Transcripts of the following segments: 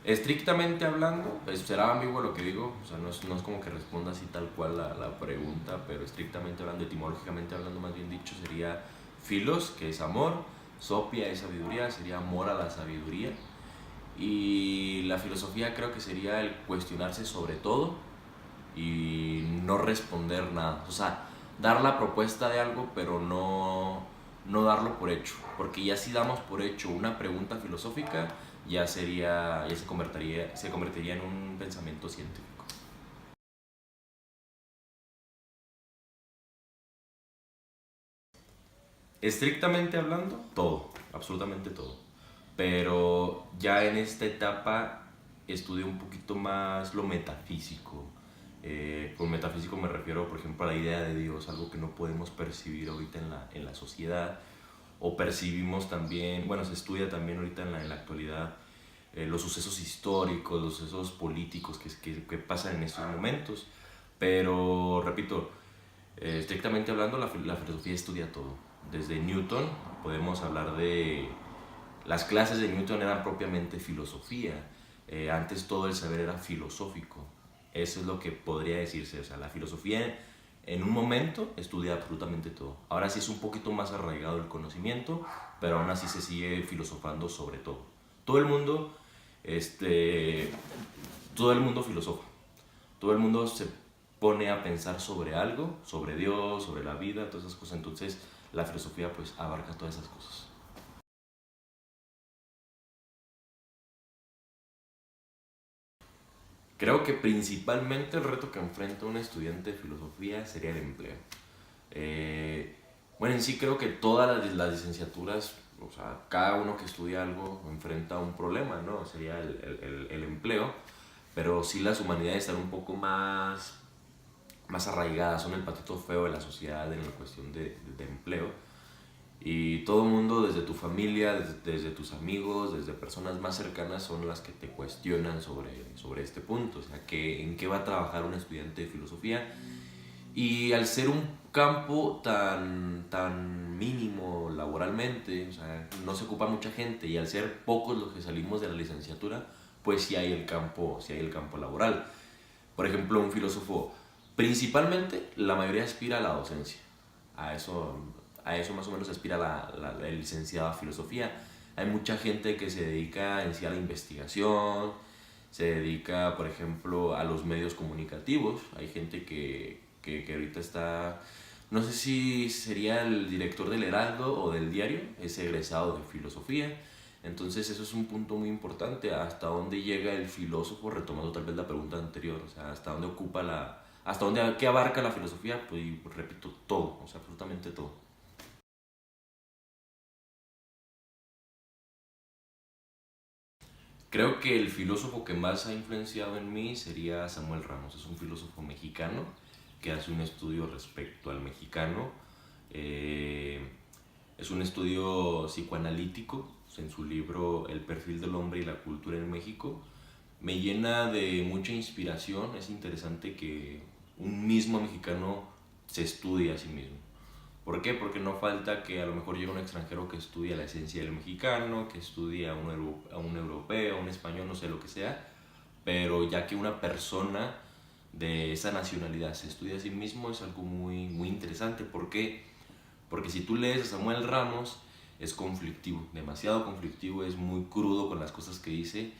Estrictamente hablando, pues, será ambiguo lo que digo, o sea, no es como que responda así tal cual la pregunta, pero estrictamente hablando, etimológicamente hablando, más bien dicho, sería filos, que es amor, sopia es sabiduría, sería amor a la sabiduría, y la filosofía creo que sería el cuestionarse sobre todo y no responder nada, o sea, dar la propuesta de algo, pero no darlo por hecho, porque ya si damos por hecho una pregunta filosófica, ya se convertiría en un pensamiento científico. Estrictamente hablando, todo, absolutamente todo. Pero ya en esta etapa estudio un poquito más lo metafísico. Con metafísico me refiero, por ejemplo, a la idea de Dios, algo que no podemos percibir ahorita en la sociedad, o percibimos también, bueno, se estudia también ahorita en la actualidad, los sucesos históricos, los sucesos políticos que pasan en estos momentos. Pero, repito, estrictamente hablando, la filosofía estudia todo. Desde Newton podemos hablar de... Las clases de Newton eran propiamente filosofía. Antes todo el saber era filosófico. Eso es lo que podría decirse. O sea, la filosofía en un momento estudia absolutamente todo. Ahora sí es un poquito más arraigado el conocimiento, pero aún así se sigue filosofando sobre todo. Todo el mundo, este, todo el mundo filosofa. Todo el mundo se pone a pensar sobre algo, sobre Dios, sobre la vida, todas esas cosas. Entonces, la filosofía pues abarca todas esas cosas. Creo que principalmente el reto que enfrenta un estudiante de filosofía sería el empleo. Eh, bueno, en sí creo que todas las licenciaturas, o sea, cada uno que estudia algo enfrenta un problema, ¿no? Sería el empleo, pero sí las humanidades están un poco más arraigadas, son el patito feo de la sociedad en la cuestión de empleo. Y todo el mundo, desde tu familia, desde tus amigos, desde personas más cercanas, son las que te cuestionan sobre este punto. O sea, ¿en qué va a trabajar un estudiante de filosofía? Y al ser un campo tan mínimo laboralmente, o sea, no se ocupa mucha gente, y al ser pocos los que salimos de la licenciatura, pues sí hay el campo laboral. Por ejemplo, un filósofo, principalmente la mayoría aspira a la docencia. A eso, a eso más o menos aspira la licenciada en filosofía. Hay mucha gente que se dedica en sí a la investigación, se dedica, por ejemplo, a los medios comunicativos. Hay gente que ahorita está, no sé si sería el director del Heraldo o del diario, es egresado de filosofía. Entonces eso es un punto muy importante, hasta dónde llega el filósofo, retomando tal vez la pregunta anterior, o sea, hasta dónde hasta dónde, qué abarca la filosofía, pues y, repito, todo, o sea, absolutamente todo. Creo que el filósofo que más ha influenciado en mí sería Samuel Ramos, es un filósofo mexicano que hace un estudio respecto al mexicano, eh, es un estudio psicoanalítico en su libro El perfil del hombre y la cultura en México. Me llena de mucha inspiración, es interesante que un mismo mexicano se estudie a sí mismo. ¿Por qué? Porque no falta que a lo mejor llegue un extranjero que estudie la esencia del mexicano, que estudie a un europeo, a un español, no sé lo que sea, pero ya que una persona de esa nacionalidad se estudia a sí mismo es algo muy, muy interesante. ¿Por qué? Porque si tú lees a Samuel Ramos, es conflictivo, demasiado conflictivo, es muy crudo con las cosas que dice,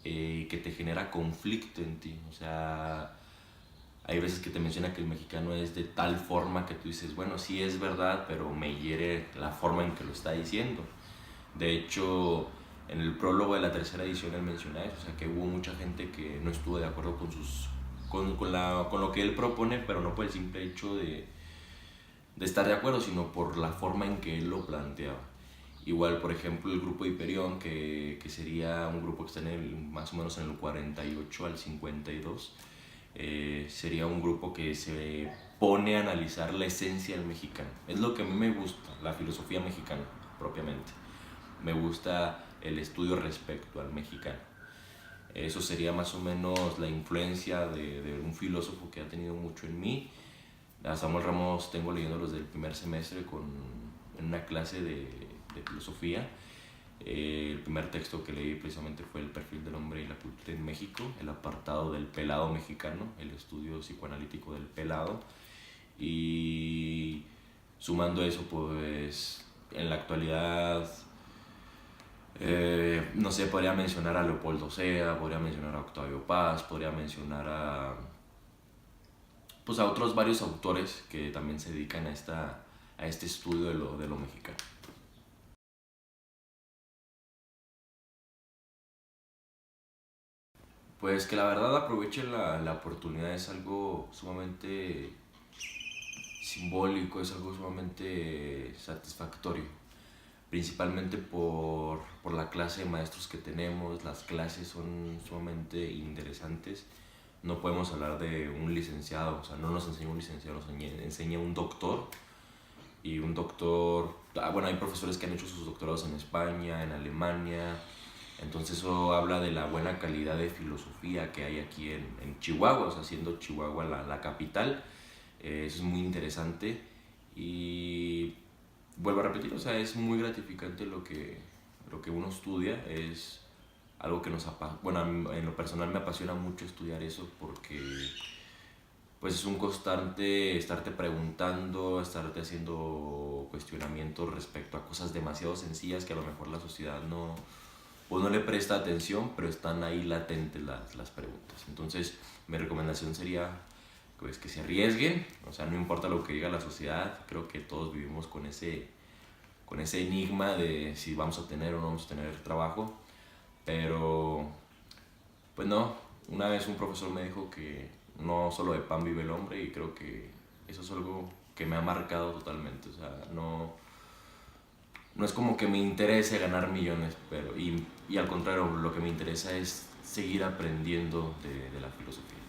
que te genera conflicto en ti. O sea, hay veces que te menciona que el mexicano es de tal forma que tú dices, bueno, sí es verdad, pero me hiere la forma en que lo está diciendo. De hecho, en el prólogo de la tercera edición él menciona eso, o sea, que hubo mucha gente que no estuvo de acuerdo con lo que él propone, pero no por el simple hecho de estar de acuerdo, sino por la forma en que él lo planteaba. Igual, por ejemplo, el grupo Hiperión, que sería un grupo que está más o menos en el 48 al 52, sería un grupo que se pone a analizar la esencia del mexicano. Es lo que a mí me gusta, la filosofía mexicana, propiamente. Me gusta el estudio respecto al mexicano. Eso sería más o menos la influencia de un filósofo que ha tenido mucho en mí. A Samuel Ramos tengo leyéndolos del primer semestre en una clase de filosofía, El primer texto que leí precisamente fue El perfil del hombre y la cultura en México, el apartado del pelado mexicano, el estudio psicoanalítico del pelado. Y sumando eso, pues en la actualidad, no sé, podría mencionar a Leopoldo Sea, podría mencionar a Octavio Paz, podría mencionar pues a otros varios autores que también se dedican a este estudio de lo mexicano. Pues que la verdad aproveche la oportunidad, es algo sumamente simbólico, es algo sumamente satisfactorio, principalmente por la clase de maestros que tenemos. Las clases son sumamente interesantes. No podemos hablar de un licenciado, o sea, no nos enseña un licenciado, nos enseña un doctor. Y un doctor, bueno, hay profesores que han hecho sus doctorados en España, en Alemania. Entonces eso habla de la buena calidad de filosofía que hay aquí en Chihuahua, o sea, siendo Chihuahua la capital. Eso es muy interesante y vuelvo a repetir, o sea, es muy gratificante lo que uno estudia. Es algo que bueno, en lo personal me apasiona mucho estudiar eso porque pues es un constante estarte preguntando, estarte haciendo cuestionamientos respecto a cosas demasiado sencillas que a lo mejor la sociedad no, pues no le presta atención, pero están ahí latentes las preguntas. Entonces, mi recomendación sería pues, que se arriesguen, o sea, no importa lo que diga la sociedad, creo que todos vivimos con ese enigma de si vamos a tener o no vamos a tener trabajo, pero pues no, una vez un profesor me dijo que no solo de pan vive el hombre y creo que eso es algo que me ha marcado totalmente, o sea, no es como que me interese ganar millones, y al contrario, lo que me interesa es seguir aprendiendo de la filosofía.